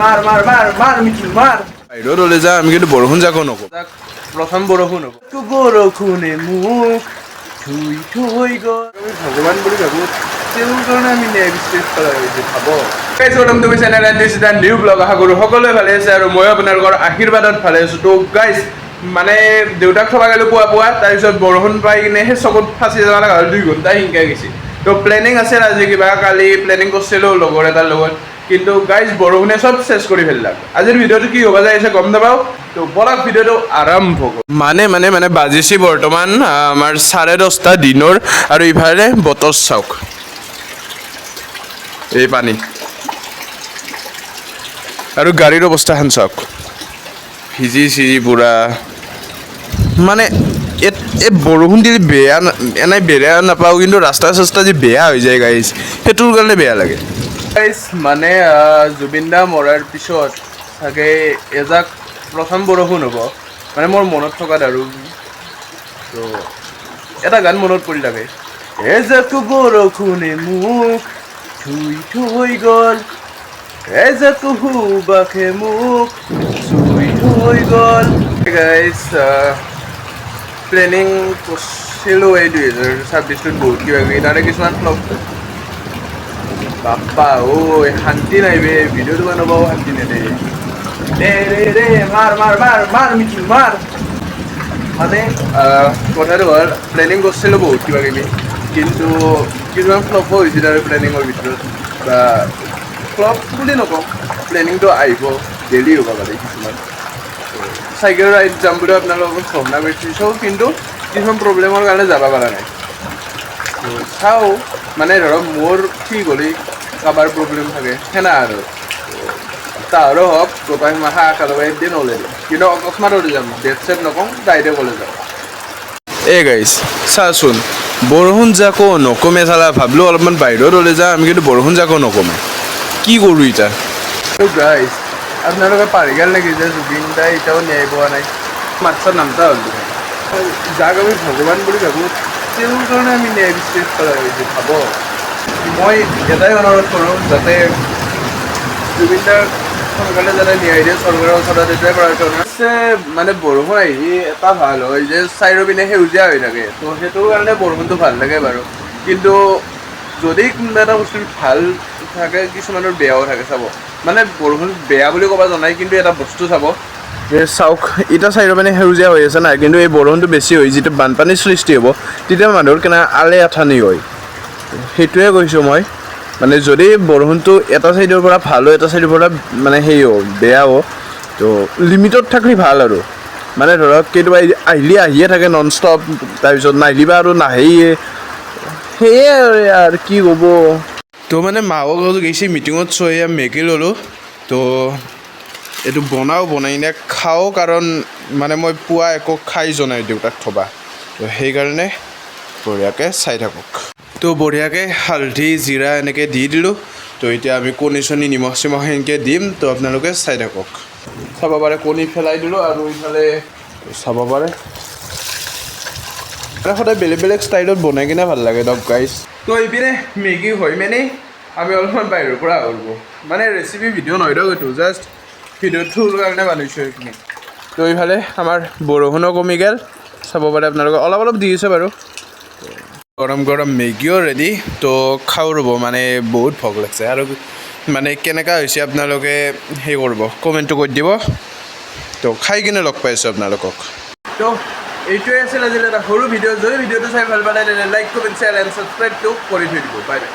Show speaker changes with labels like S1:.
S1: মার মার মার মার মিঠুন মার বাইরে রলে যা আমি কিন্তু বরষুণ যাকো নকো প্রথম বরষুণ হব তো বরষুণে মুখ থুই থুই গল আমি ভগবান বুলি ভাবো তেওঁৰ কাৰণে আমি ন্যায় বিচাৰি কৰা হৈছে ভাব guys welcome to my channel and this is the new blog. আশা কৰোঁ সকলোৱে ভালে আছে আৰু মই আপোনালোকৰ আশীৰ্বাদত ভালে আছোঁ। তো গাইজ মানে দেউতাক থবা গ'লোঁ পুৱা তাৰপিছত বৰষুণ পাই কিনে সেই চকুত ফাঁচি যাব লগা হ'ল 2 ঘণ্টা শিংকাই গৈছে। তো প্লেনিং আছিল আজি কিবা কালি প্লেনিং কৰিছিলোঁ লগৰ এটাৰ লগত, কিন্তু গাইজ বৰষুণে চব চেছ কৰি ফেলিলাক। আজিৰ ভিডিঅ'টো কি হ'ব যাই আছে গম নাপাওঁ। তো বলক ভিডিঅ'টো আৰম্ভ কৰোঁ। মানে বাজিছে বৰ্তমান আমাৰ 10:30 দিনৰ আৰু ইফালে বতৰ চাওক, এই পানী আৰু গাড়ীৰ অৱস্থাখন চাওক, ভিজি চিজি পুৰা। মানে এই বৰষুণ দিলে বেয়া এনেই বেয়া নাপাওঁ, কিন্তু ৰাস্তা চাস্তা যে বেয়া হৈ যায় গাইজ, সেইটোৰ কাৰণে বেয়া লাগে গাইজ। মানে জুবিন দা মৰাৰ পিছত চাগে এজাক প্ৰথম বৰষুণ হ'ব, মানে মোৰ মনত থকাত আৰু। তো এটা গান মনত পৰি থাকে, এজাক বৰষুণে মোক থুই থুই গ'ল, এজাক সুবাসে মোক চুই থৈ গ'ল। গাইজ প্লেনিং কৰিছিলোঁ এই 2026ত বহুত কিবা কিবি, তাৰে কিছুমান ফ্লপ। বাপ্পা ঐ শান্তি নাই বে, ভিডিঅ'টো বনাবও শান্তি নেদে। ৰে মাৰ মাৰ মাৰ মাৰ মিঠুন মাৰ। মানে কথাটো হ'ল প্লেনিং কৰিছিলোঁ বহুত কিবা কিবি, কিন্তু কিছুমান ফ্লপো হৈছিল আৰু প্লেনিঙৰ ভিতৰত। বা ফ্লপ বুলি নকওঁ, প্লেনিংটো আহিব ডেইলি হ'ব পাৰে কিছুমান। চাইকেল ৰাইড যাম বুলি আপোনালোকক ভাৱনা কৰিছোঁ, কিন্তু কিছুমান প্ৰব্লেমৰ কাৰণে যাব পৰা নাই। চাওঁ মানে ধৰক মোৰ ঠিক হ'লে কাৰোবাৰ প্ৰব্লেম থাকে সেনা আৰু তাৰো হওক গোটাই মাহা একেলগে এদিন ওলাই দিম, কিন্তু অকস্মাত ওলাই যাম, ডেট চেট নকওঁ, ডাইৰেক্ট ওলাই যাম। এই গাইজ চাচোন বৰষুণ যাকো নকমে চালা, ভাবিলোঁ অলপমান বাহিৰত ওলাই যাম, কিন্তু বৰষুণ যাকো নকমে, কি কৰোঁ এতিয়া। গাইজ আপোনালোকে পাহৰি গ'ল নেকি যে জুবিন দাই এতিয়াও ন্যায় পোৱা নাই। মাতছাত নামতা হ'ল, যাক আমি ভগৱান বুলি ভাবোঁ তেওঁৰ কাৰণে আমি ন্যায় বিচাৰি কৰা হৈছে ভাব। মই এটাই অনুৰোধ কৰোঁ যাতে জুবিন দাক সোনকালে যাতে ন্যায় দিয়ে, চৰকাৰৰ ওচৰত এটাই প্ৰাৰ্থনা আছে। মানে বৰষুণ আহি এটা ভাল হয় যে চাৰিওপিনে সেউজীয়া হৈ থাকে, তো সেইটো কাৰণে বৰষুণটো ভাল লাগে বাৰু। কিন্তু যদি কোনোবা এটা বস্তু ভাল থাকে কিছুমানৰ বেয়াও থাকে চাব। মানে বৰষুণ বেয়া বুলি ক'ব জনাই, কিন্তু এটা বস্তু চাব চাওক, এতিয়া চাৰিওপিনে সেউজীয়া হৈ আছে নাই, কিন্তু এই বৰষুণটো বেছি হৈ যেতিয়া বানপানীৰ সৃষ্টি হ'ব তেতিয়া মানুহৰ কেনে আলে আঠানি হয়। সেইটোৱে কৈছোঁ মই, মানে যদি বৰষুণটো এটা চাইডৰ পৰা ভাল হয়, এটা চাইডৰ পৰা মানে সেই বেয়া হ'ব, তো লিমিটত থাকি ভাল আৰু। মানে ধৰক কেতিয়াবা আহিলে আহিয়ে থাকে নন ষ্টপ, তাৰপিছত নাহিলিবা আৰু নাহেয়ে, সেয়ে আৰু কি ক'ব। তো মানে মাও গৈছে মিটিঙত, চৈ মেগী ল'লোঁ। তো এইটো বনাই কিনে খাওঁ, কাৰণ মানে মই পুৱা একো খাই জনাই দেউতাক থবা, তো সেইকাৰণে বঢ়িয়াকৈ চাই থাকক। তো বঢ়িয়াকৈ হালধি জিৰা এনেকৈ দি দিলোঁ। তো এতিয়া আমি কণী চণী নিমখ চিমখ এনেকৈ দিম, তো আপোনালোকে চাই থাকক। চাব পাৰে কণী পেলাই দিলোঁ, আৰু ইফালে চাব পাৰে মানে সদায় বেলেগ বেলেগ ষ্টাইলত বনাই কিনে ভাল লাগে দক গাইজ। তো এইপিনে মেগী হৈ মেলি আমি অলপমান বাহিৰৰ পৰা আহিব, মানে ৰেচিপি ভিডিঅ' নহয় দিয়ক, এইটো জাষ্ট ভিডিঅ'টোৰ কাৰণে বনাইছোঁ এইখিনি। তো এইফালে আমাৰ বৰষুণো কমি গ'ল, চাব পাৰে আপোনালোকে অলপ অলপ দি আছে বাৰু। গৰম গৰম মেগীও ৰেডি, তো খাওঁ ৰ'ব, মানে বহুত ভোক লাগিছে। আৰু মানে কেনেকুৱা হৈছে আপোনালোকে সেই কৰিব, কমেণ্টটো কৰি দিব। তো খাই কিনে লগ পাইছোঁ আপোনালোকক। তো এইটোৱে আছিল আজিলৈ এটা সৰু ভিডিঅ'। যদি ভিডিঅ'টো চাই ভাল পালে তেনে লাইক কমেণ্ট শ্বেয়াৰ এণ্ড ছাবস্ক্ৰাইবটো কৰি থৈ দিব। Bye bye.